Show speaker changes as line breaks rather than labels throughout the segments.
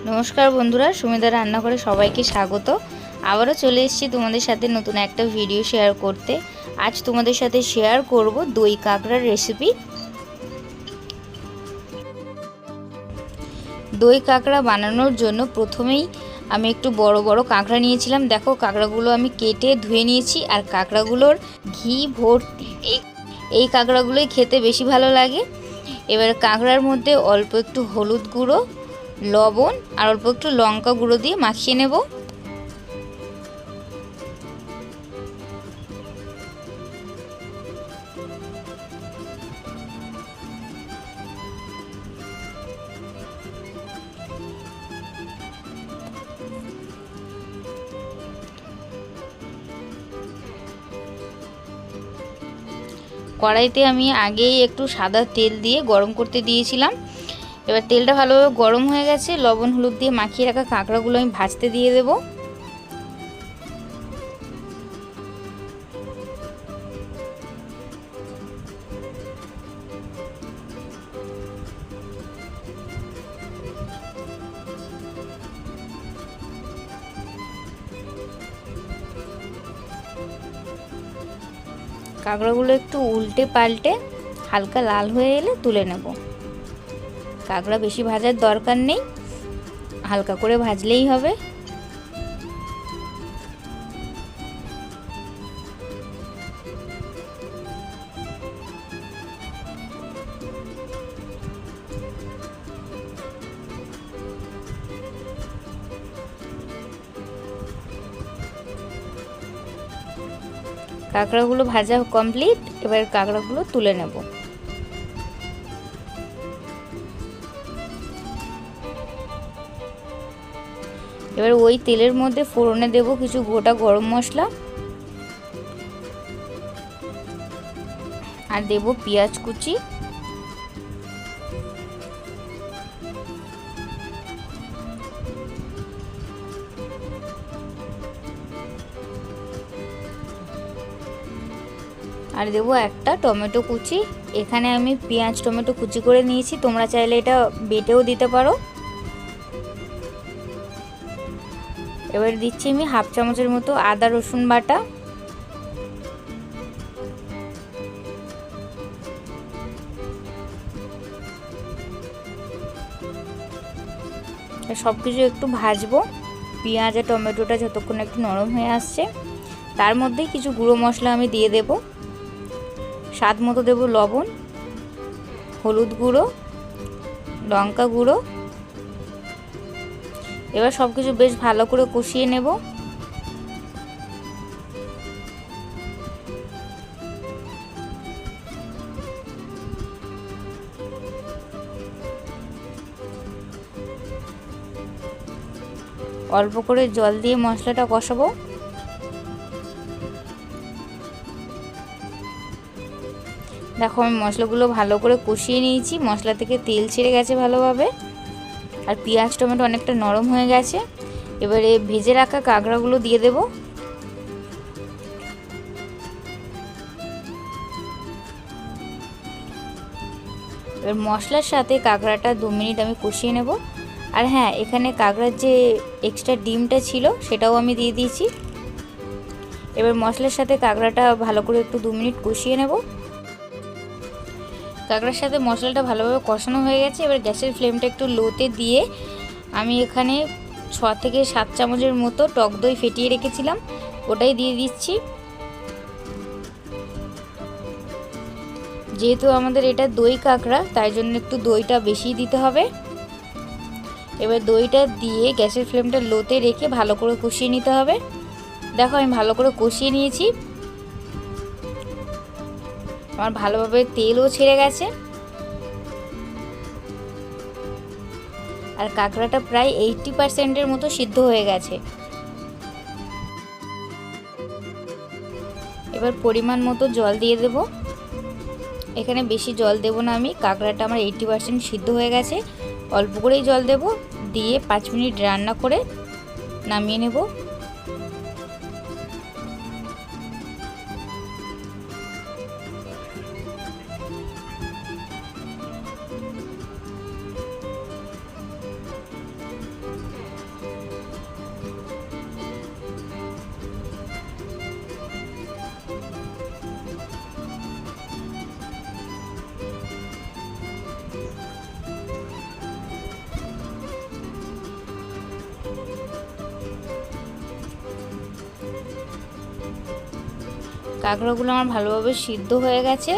नमस्कार बंधुरा सुमिता रान्नाघरे सबाइके स्वागत। आबारो चले एसेछि तुम्हादेर साथे नतून एकटा भिडियो शेयर करते। आज तुम्हादेर साथे शेयर करब दई काঁকড়ার रेसिपि। दई काঁকড়া बानानोर जोन्नो प्रथमेई आमी एकटु बड़ो बड़ो काঁকড়া नियेछिलाम। देखो काঁকড়াगुलो आमी केटे धुए नियेछि और काঁকড়াगुलोर घी भर्ती। এই কাঁকড়াগুলোই খেতে বেশি ভালো লাগে। এবার কাঁকড়ার মধ্যে অল্প একটু হলুদ গুঁড়ো, লবণ আর অল্প একটু লঙ্কা গুঁড়ো দিয়ে মাখিয়ে নেব। কড়াইতে আমি আগেই একটু সাদা তেল দিয়ে গরম করতে দিয়েছিলাম। এবার তেলটা ভালোভাবে গরম হয়ে গেছে। লবণ হলুদ দিয়ে মাখিয়ে রাখা কাঁকড়াগুলো আমি ভাজতে দিয়ে দেব। কাঁকড়াগুলো একটু উল্টে পাল্টে হালকা লাল হয়ে এলে তুলে নেব। কাঁকড়া বেশি ভাজার দরকার নেই, হালকা করে ভাজলেই হবে। কাঁকড়াগুলো ভাজা কমপ্লিট। এবার কাঁকড়াগুলো তুলে নেব। এবার ওই তেলের মধ্যে ফোড়নে দেব কিছু গোটা গরম মশলা আর দেব পেঁয়াজ কুচি, আর দেবো একটা টমেটো কুচি। এখানে আমি পেঁয়াজ টমেটো কুচি করে নিয়েছি, তোমরা চাইলে এটা বেটেও দিতে পারো। এবার দিচ্ছি আমি হাফ চামচের মতো আদা রসুন বাটা, সবকিছু একটু ভাজবো। পেঁয়াজ আর টমেটোটা যতক্ষণ একটু নরম হয়ে আসছে তার মধ্যে কিছু গুঁড়ো মশলা আমি দিয়ে দেব। স্বাদ মতো দেব লবণ, হলুদ গুঁড়ো, লঙ্কা গুঁড়ো। এবার সবকিছু বেশ ভালো করে কষিয়ে নেব। অল্প করে জল দিয়ে মশলাটা কষাবো। দেখো আমি মশলাগুলো ভালো করে কষিয়ে নিয়েছি, মশলা থেকে তেল ছেড়ে গেছে ভালোভাবে আর পেঁয়াজ টমেটো অনেকটা নরম হয়ে গেছে। এবারে ভেজে রাখা কাঁকড়াগুলো দিয়ে দেব। এবার মশলার সাথে কাঁকড়াটা 2 মিনিট আমি কষিয়ে নেব। আর হ্যাঁ, এখানে কাঁকড়ার যে এক্সট্রা ডিমটা ছিল সেটাও আমি দিয়ে দিয়েছি। এবার মশলার সাথে কাঁকড়াটা ভালো করে একটু 2 মিনিট কষিয়ে নেব। কাঁকড়ার সাথে মশলাটা ভালোভাবে কষানো হয়ে গেছে। এবার গ্যাসের ফ্লেমটা একটু লোতে দিয়ে আমি এখানে 6 থেকে 7 চামচের মতো টক দই ফেটিয়ে রেখেছিলাম, ওটাই দিয়ে দিচ্ছি। যেহেতু আমাদের এটা দই কাঁকড়া তাই জন্য একটু দইটা বেশি দিতে হবে। এবার দইটা দিয়ে গ্যাসের ফ্লেমটা লোতে রেখে ভালো করে কষিয়ে নিতে হবে। দেখো আমি ভালো করে কষিয়ে নিয়েছি, আমার ভালোভাবে তেলও ছেড়ে গেছে আর কাঁকড়াটা প্রায় 80% মতো সিদ্ধ হয়ে গেছে। এবার পরিমাণ মতো জল দিয়ে দেব। এখানে বেশি জল দেব না আমি, কাঁকড়াটা আমার 80% সিদ্ধ হয়ে গেছে। অল্প করেই জল দেব, দিয়ে 5 মিনিট রান্না করে নামিয়ে নেব। কাঁকড়াগুলো আমার ভালোভাবে সিদ্ধ হয়ে গেছে।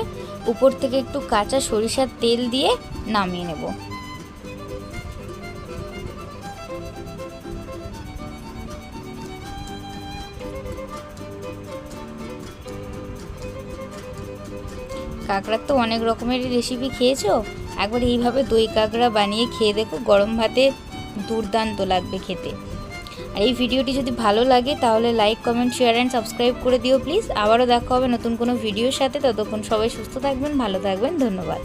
উপর থেকে একটু কাঁচা সরিষার তেল দিয়ে নামিয়ে নেব। কাঁকড়ার তো অনেক রকমের রেসিপি খেয়েছো, একবার এইভাবে দই কাঁকড়া বানিয়ে খেয়ে দেখো, গরম ভাতে দুর্দান্ত লাগবে খেতে। আর এই ভিডিওটি যদি ভালো লাগে তাহলে like, comment, share and subscribe করে দিও প্লিজ। আবারও দেখা হবে নতুন কোনো ভিডিওর সাথে। ততক্ষণ সবাই সুস্থ থাকবেন, ভালো থাকবেন। ধন্যবাদ।